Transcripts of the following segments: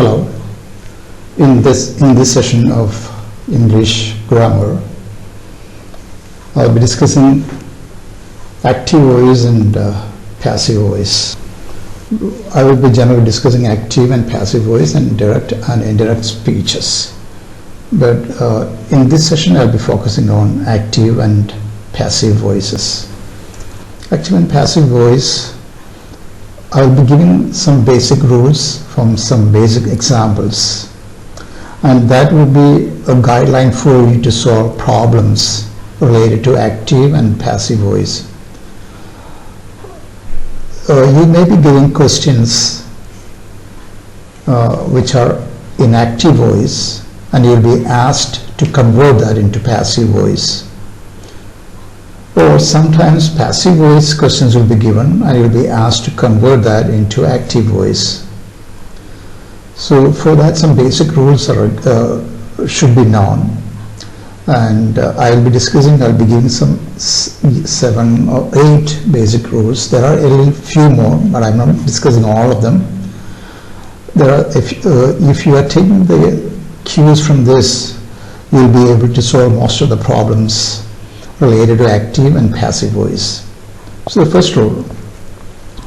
Hello. In this session of English grammar, I'll be discussing active voice and passive voice. I will be generally discussing active and passive voice and direct and indirect speeches. But in this session, I'll be focusing on active and passive voices. Active and passive voice, I'll be giving some basic rules from some basic examples, and that will be a guideline for you to solve problems related to active and passive voice. You may be given questions which are in active voice, and you'll be asked to convert that into passive voice. Or sometimes passive voice questions will be given and you'll be asked to convert that into active voice. So for that, some basic rules should be known, and I'll be giving some 7 or 8 basic rules. There are a few more, but I'm not discussing all of them. If you are taking the cues from this, you'll be able to solve most of the problems related to active and passive voice. So the first rule,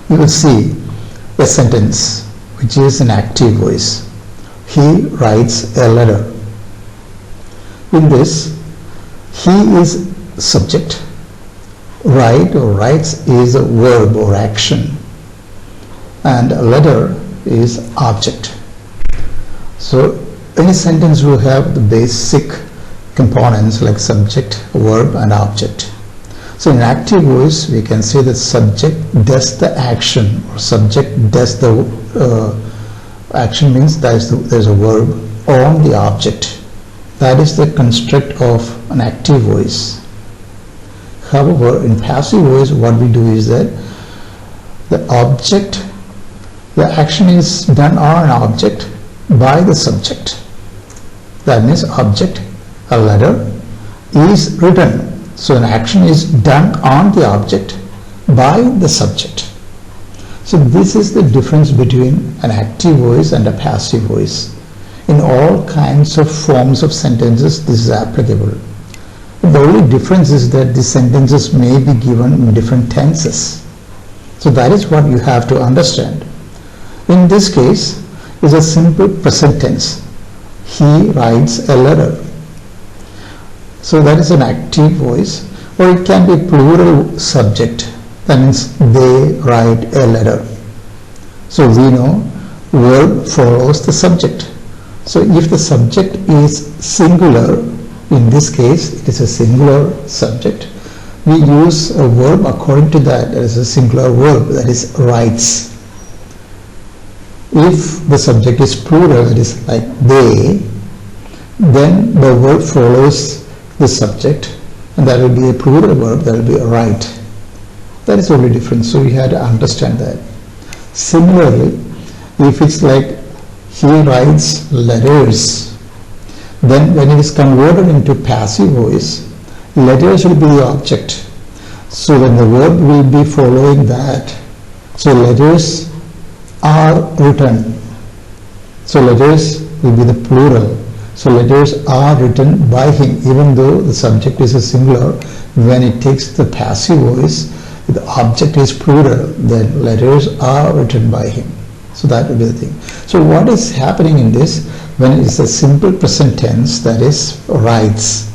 you will see a sentence which is an active voice. He writes a letter. In this, he is subject, write or writes is a verb or action, and a letter is object. So any sentence will have the basic components like subject, verb and object. So in active voice, we can say that subject does the action, or subject does the action means there's a verb on the object. That is the construct of an active voice. However, in passive voice, what we do is that the action is done on an object by the subject. That means object, a letter, is written. So an action is done on the object by the subject. So this is the difference between an active voice and a passive voice. In all kinds of forms of sentences, this is applicable. The only difference is that the sentences may be given in different tenses. So that is what you have to understand. In this case, is a simple present tense. He writes a letter. So that is an active voice, or it can be plural subject. That means they write a letter. So we know verb follows the subject. So if the subject is singular, in this case it is a singular subject, we use a verb according to that. There is a singular verb, that is writes. If the subject is plural, that is like they, then the verb follows the subject, and that will be a plural verb, that will be a write. That is the only difference. So we have to understand that. Similarly, if it's like he writes letters, then when it is converted into passive voice, letters will be the object. So then the verb will be following that. So letters are written. So letters will be the plural. So letters are written by him, even though the subject is a singular. When it takes the passive voice, the object is plural, then letters are written by him. So that will be the thing. So what is happening in this, when it is a simple present tense, that is writes,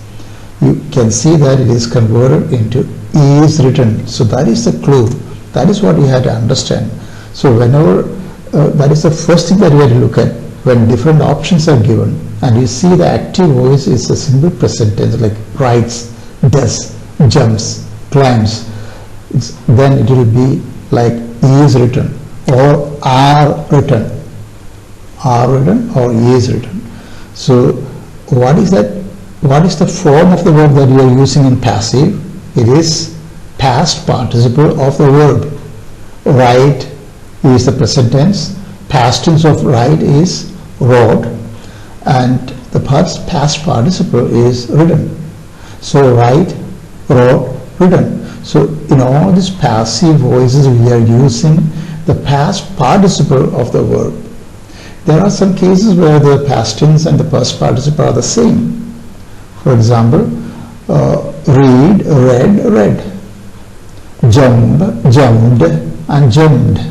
you can see that it is converted into is written. So that is the clue. That is what you have to understand. So whenever, that is the first thing that we have to look at when different options are given, and you see the active voice is a simple present tense like writes, does, jumps, climbs. Then it will be like is written or are written or is written. So what is that? What is the form of the verb that you are using in passive? It is past participle of the verb. Write is the present tense. Past tense of write is wrote, and the past participle is written. So write, wrote, written. So in all these passive voices, we are using the past participle of the verb. There are some cases where the past tense and the past participle are the same. For example, read, read, read. Jump, jumped, and jumped.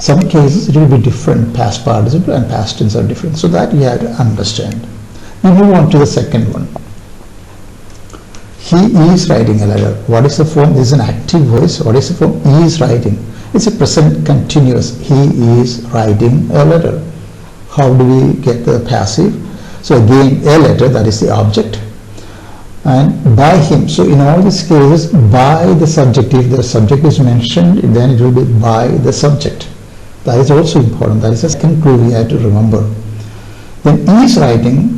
Some cases it will be different, past participle and past tense are different. So that you have to understand. We move on to the second one. He is writing a letter. What is the form? This is an active voice. What is the form? He is writing. It's a present continuous. He is writing a letter. How do we get the passive? So again, a letter, that is the object. And by him. So in all these cases, by the subject. If the subject is mentioned, then it will be by the subject. That is also important. That is the second clue we have to remember. Then is writing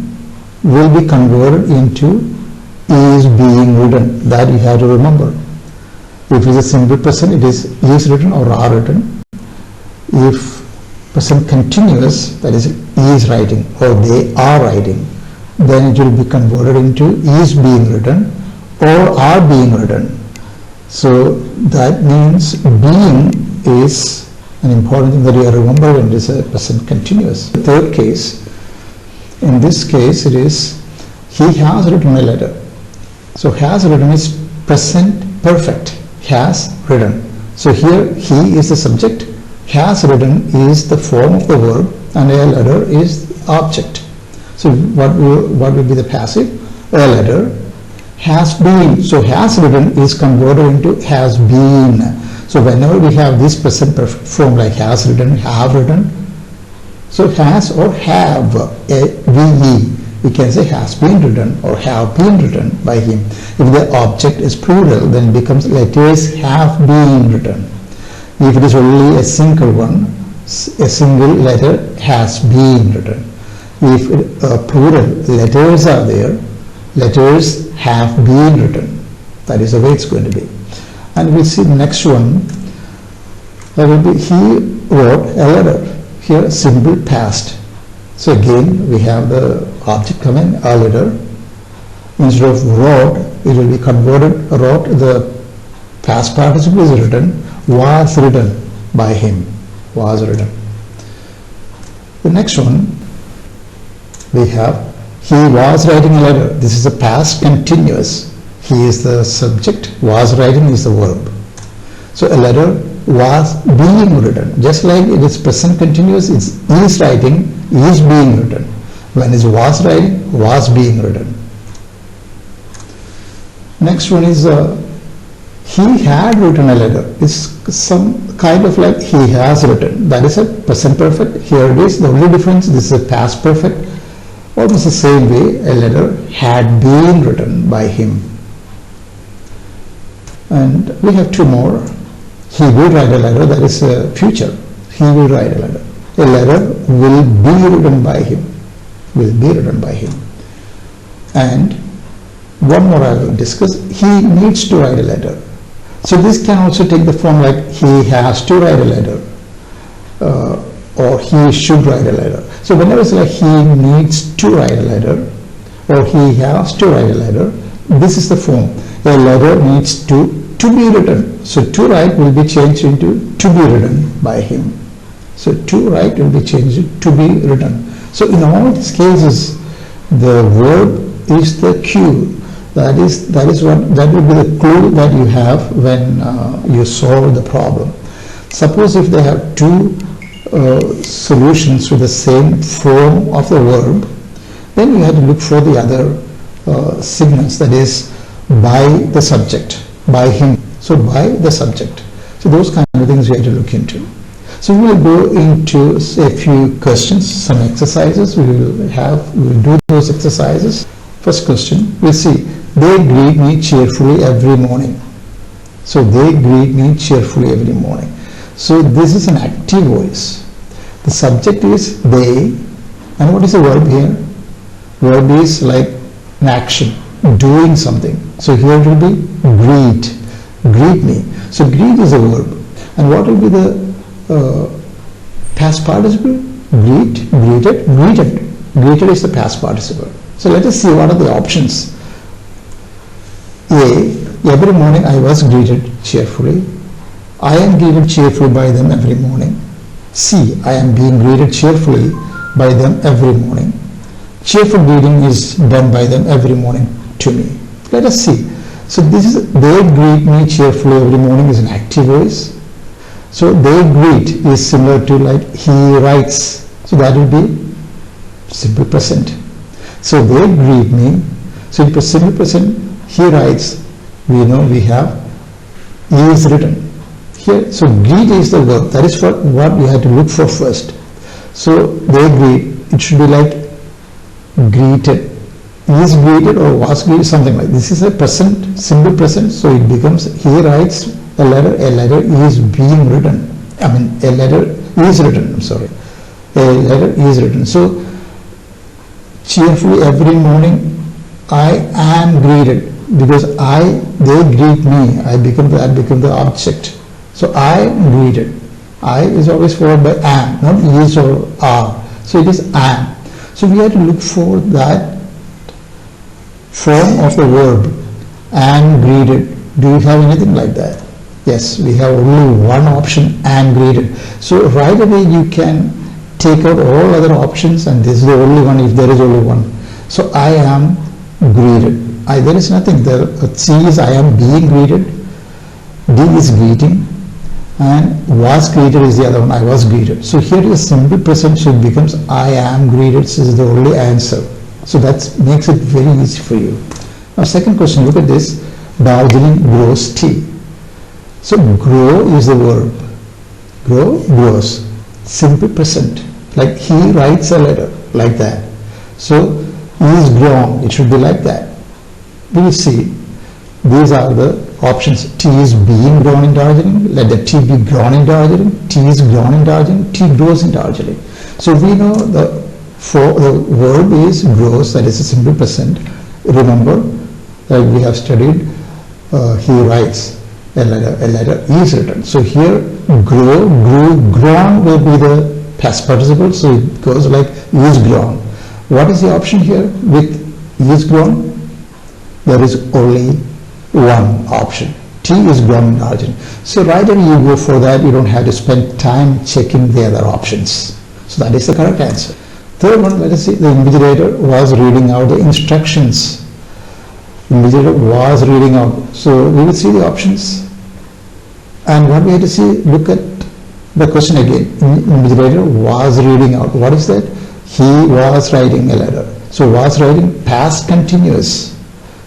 will be converted into is being written. That you have to remember. If it is a single person, it is written or are written. If present continuous, that is writing or they are writing, then it will be converted into is being written or are being written. So that means being is an important thing that you have to remember when it is a present continuous. The third case, in this case it is he has written a letter. So has written is present perfect. Has written. So here he is the subject, has written is the form of the verb, and a letter is the object. So what will be the passive? A letter has been. So has written is converted into has been. So whenever we have this present perfect form like has written, have written, so has or have, VE, we can say has been written or have been written by him. If the object is plural, then it becomes letters have been written. If it is only a single one, a single letter has been written. If plural letters are there, letters have been written. That is the way it's going to be. And we'll see the next one. That will be he wrote a letter. Here simple past. So again we have the object coming, a letter. Instead of wrote, it will be converted. Wrote, the past participle is written, was written by him, was written. The next one we have he was writing a letter. This is a past continuous. He is the subject, was writing is the verb. So a letter was being written. Just like it is present continuous, it's is writing, is being written. When it was writing, was being written. Next one is he had written a letter. It's some kind of like he has written. That is a present perfect. Here it is. The only difference, this is a past perfect. Almost the same way, a letter had been written by him. And we have two more. He will write a letter, that is a future. He will write a letter. A letter will be written by him. Will be written by him. And one more I will discuss. He needs to write a letter. So this can also take the form like he has to write a letter. Or he should write a letter. So whenever it's like he needs to write a letter or he has to write a letter, this is the form. A letter needs to be written. So to write will be changed into to be written by him. So to write will be changed to be written. So in all these cases, the verb is the cue. That will be the clue that you have when you solve the problem. Suppose if they have two solutions with the same form of the verb, then you have to look for the other signals, that is by the subject, by him. So by the subject. So those kind of things we have to look into. So we will go into a few questions, some exercises. We will do those exercises. First question, we'll see. They greet me cheerfully every morning. So they greet me cheerfully every morning. So this is an active voice. The subject is they, and what is the verb here? Verb is like an action, doing something. So here it will be greet, greet me. So greet is a verb. And what will be the past participle? Greet, greeted, greeted. Greeted is the past participle. So let us see what are the options. A, every morning I was greeted cheerfully. I am greeted cheerfully by them every morning. C, I am being greeted cheerfully by them every morning. Cheerful greeting is done by them every morning to me. Let us see. So this is, they greet me cheerfully every morning is an active voice. So they greet is similar to like he writes. So that will be simple present. So they greet me. So in simple present, he writes, we know we have is written. Here, so greet is the verb. That is what we have to look for first. So they greet, it should be like greeted. Is greeted or was greeted, something like this. Is a present, simple present, so it becomes he writes a letter is being written. I mean a letter is written, I'm sorry. A letter is written. So cheerfully every morning I am greeted, because they greet me, I become the object. So I am greeted. I is always followed by am, not is or are. So it is am. So we have to look for that form of the verb, and greeted. Do you have anything like that? Yes, we have only one option, and greeted. So right away you can take out all other options, and this is the only one if there is only one. So I am greeted. There is nothing there. C is I am being greeted. D is greeting, and was greeted is the other one. I was greeted. So here is simple present, so it becomes I am greeted. This is the only answer. So that makes it very easy for you. Now second question, look at this. Darjeeling grows tea. So grow is the verb. Grow, grows. Simple present. Like he writes a letter, like that. So he is grown. It should be like that. We will see. These are the options. Tea is being grown in Darjeeling. Let the tea be grown in Darjeeling. Tea is grown in Darjeeling. Tea grows in Darjeeling. So we know the verb is grows, that is a simple present. Remember that we have studied he writes a letter is written. So here grow, grew, grown will be the past participle, so it goes like is grown. What is the option here with is grown? There is only one option. Tea is grown in Darjeeling. So right away you go for that, you don't have to spend time checking the other options. So that is the correct answer. Third one, let us see, the invigilator was reading out the instructions. Invigilator was reading out. So we will see the options. And what we have to see, look at the question again. Invigilator was reading out. What is that? He was writing a letter. So was writing past continuous.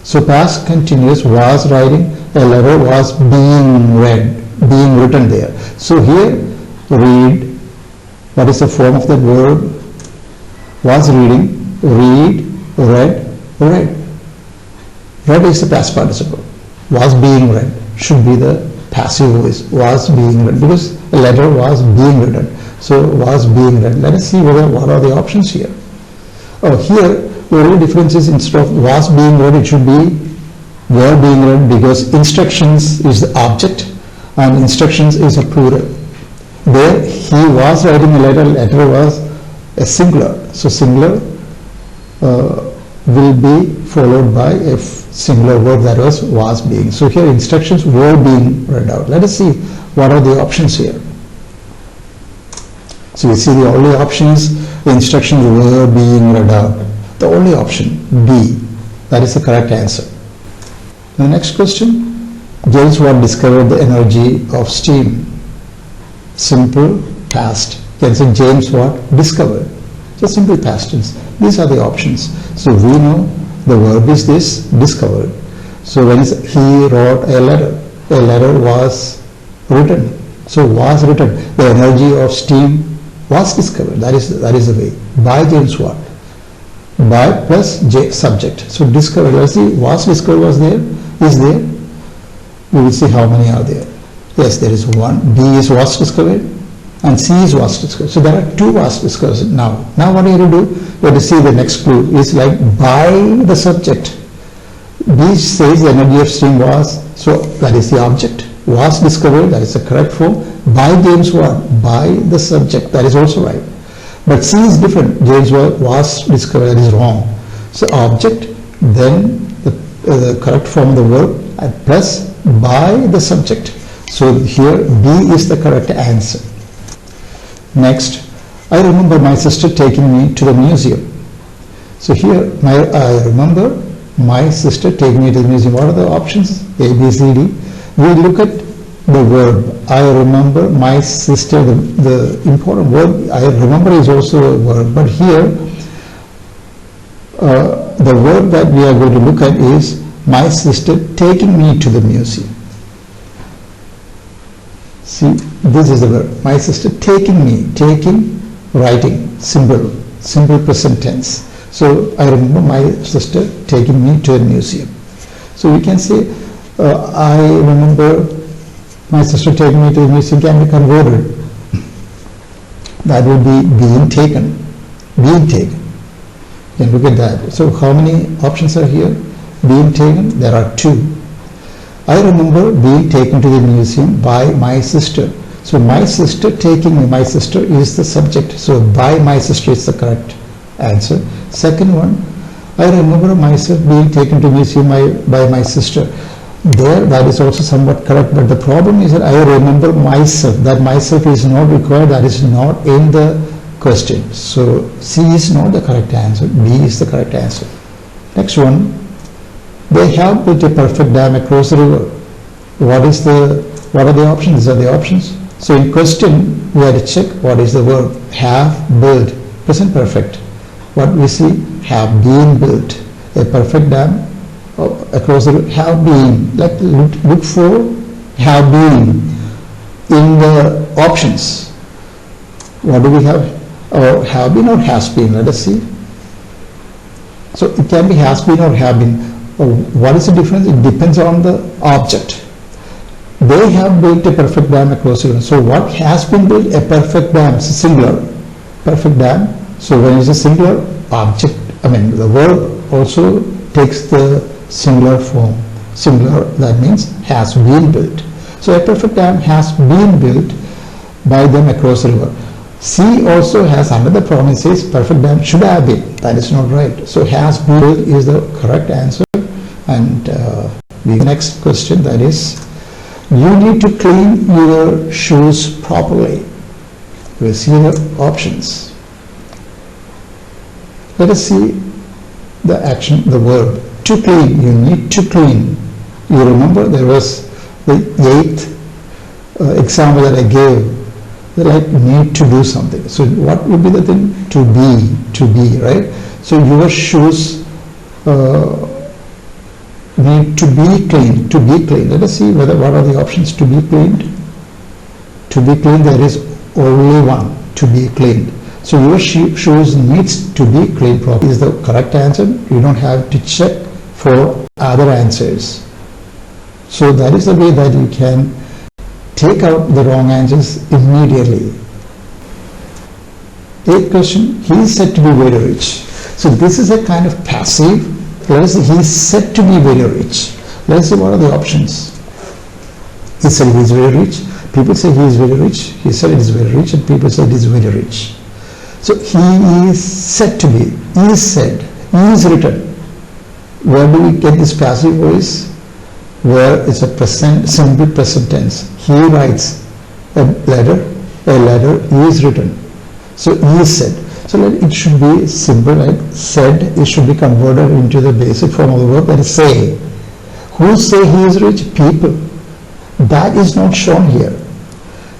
So past continuous was writing a letter, was being read, being written there. So here read, what is the form of the verb? Was reading, read, read, read. Read is the past participle. Was being read should be the passive voice. Was being read, because a letter was being written. So was being read. Let us see what are the options here. Oh, here the only difference is instead of was being read, it should be were being read, because instructions is the object and instructions is a plural. There he was writing a letter was a singular. So singular will be followed by a singular verb, that was being. So here instructions were being read out. Let us see what are the options here. So you see the only options, the instructions were being read out. The only option, B, that is the correct answer. The next question, James Watt discovered the energy of steam. Simple past. You can say James Watt discovered. So simple past tense. These are the options. So we know the verb is this, discovered. So when he wrote a letter was written. So was written. The energy of steam was discovered. That is the way. By James Watt. By plus J subject. So discovered. Let's see, was discovered was there, is there. We will see how many are there. Yes, there is one. B is was discovered and C is was discovered. So there are two was discovered now. Now what are you going to do? You have to see the next clue is like by the subject. B says the energy of steam was, so that is the object. Was discovered, that is the correct form. By James Watt, by the subject, that is also right. But C is different. James Watt was discovered, that is wrong. So object, then the correct form of the verb, and plus by the subject. So here B is the correct answer. Next, I remember my sister taking me to the museum. So here, I remember my sister taking me to the museum. What are the options? A, B, C, D. We look at the verb. I remember my sister. The important verb, I remember, is also a verb. But here, the verb that we are going to look at is my sister taking me to the museum. See, this is the verb. My sister taking me. Taking, writing, simple present tense. So I remember my sister taking me to a museum. So we can say I remember my sister taking me to the museum can be converted. That would be being taken. Being taken. You can look at that. So how many options are here? Being taken, there are 2. I remember being taken to the museum by my sister. So my sister taking me, my sister is the subject. So by my sister is the correct answer. Second one, I remember myself being taken to museum by my sister. There, that is also somewhat correct, but the problem is that I remember myself. That myself is not required, that is not in the question. So C is not the correct answer, B is the correct answer. Next one, they have built a perfect dam across the river. What are the options? These are the options. So in question, we have to check what is the verb. Have built, present perfect. What we see, have been built. A perfect dam across the river, have been. Like look for have been in the options. What do we have? Have been or has been? Let us see. So it can be has been or have been. What is the difference? It depends on the object. They have built a perfect dam across the river. So what has been built? A perfect dam. It's a singular. Perfect dam. So when it's a singular object, the verb also takes the singular form. Singular, that means has been built. So a perfect dam has been built by them across the river. C also has another problem. It says perfect dam should have been. That is not right. So has been built is the correct answer. And the next question, that is, you need to clean your shoes properly. We'll see the options. Let us see the action, the verb. To clean, you need to clean. You remember there was the 8th example that I gave. Like need to do something. So what would be the thing? To be, right? So your shoes need to be cleaned. To be cleaned. Let us see what are the options to be cleaned. To be cleaned, there is only one. To be cleaned. So your shoes needs to be cleaned properly is the correct answer. You don't have to check for other answers. So that is the way that you can take out the wrong answers immediately. 8th question, he is said to be very rich. So this is a kind of passive. Let us say he is said to be very rich. Let us see what are the options. He said he is very rich. People say he is very rich. He said it is very rich, and people say it is very rich. So he is said to be. He is said. He is written. Where do we get this passive voice? Where it's a simple present tense. He writes a letter is written. So he is said. So it should be simple, like said. It should be converted into the basic form of the verb, that is say. Who say he is rich? People. That is not shown here.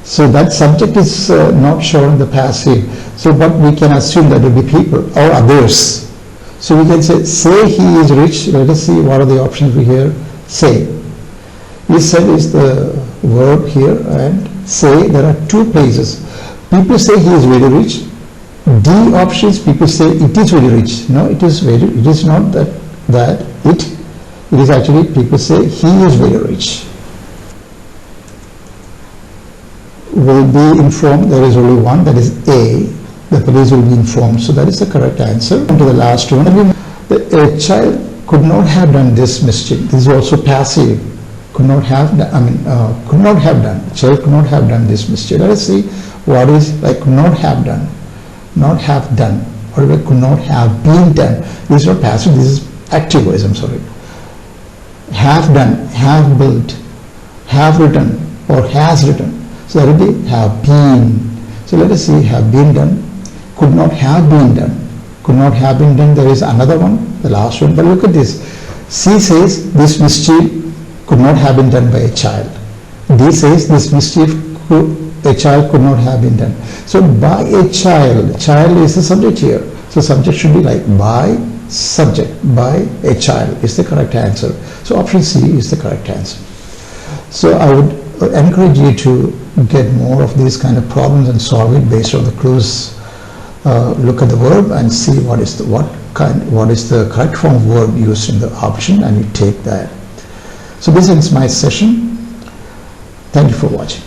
So that subject is not shown in the passive. So but we can assume that it will be people or others. So we can say he is rich. Let us see what are the options we hear. Say. He said is the verb here, and say, there are 2 places. People say he is very rich. D options, people say it is very rich. No, it is not that it is actually people say he is very rich. Will be informed, there is only one, that is A. The police will be informed. So that is the correct answer. And to the last one, a child could not have done this mischief. This is also passive. Could not have done. Could not have done. Child could not have done this mischief. Let us see what is like could not have done. Not have done. Or could not have been done. This is not passive. This is active voice. I'm sorry. Have done, have built, have written, or has written. So that will be have been. So let us see, have been done, could not have been done. Could not have been done, there is another one, the last one, but look at this. C says this mischief could not have been done by a child. D says this mischief a child could not have been done. So by a child, child is the subject here. So subject should be like by subject, by a child is the correct answer. So option C is the correct answer. So I would encourage you to get more of these kind of problems and solve it based on the clues. Look at the verb and see what is the correct form of verb used in the option, and you take that. So this ends my session. Thank you for watching.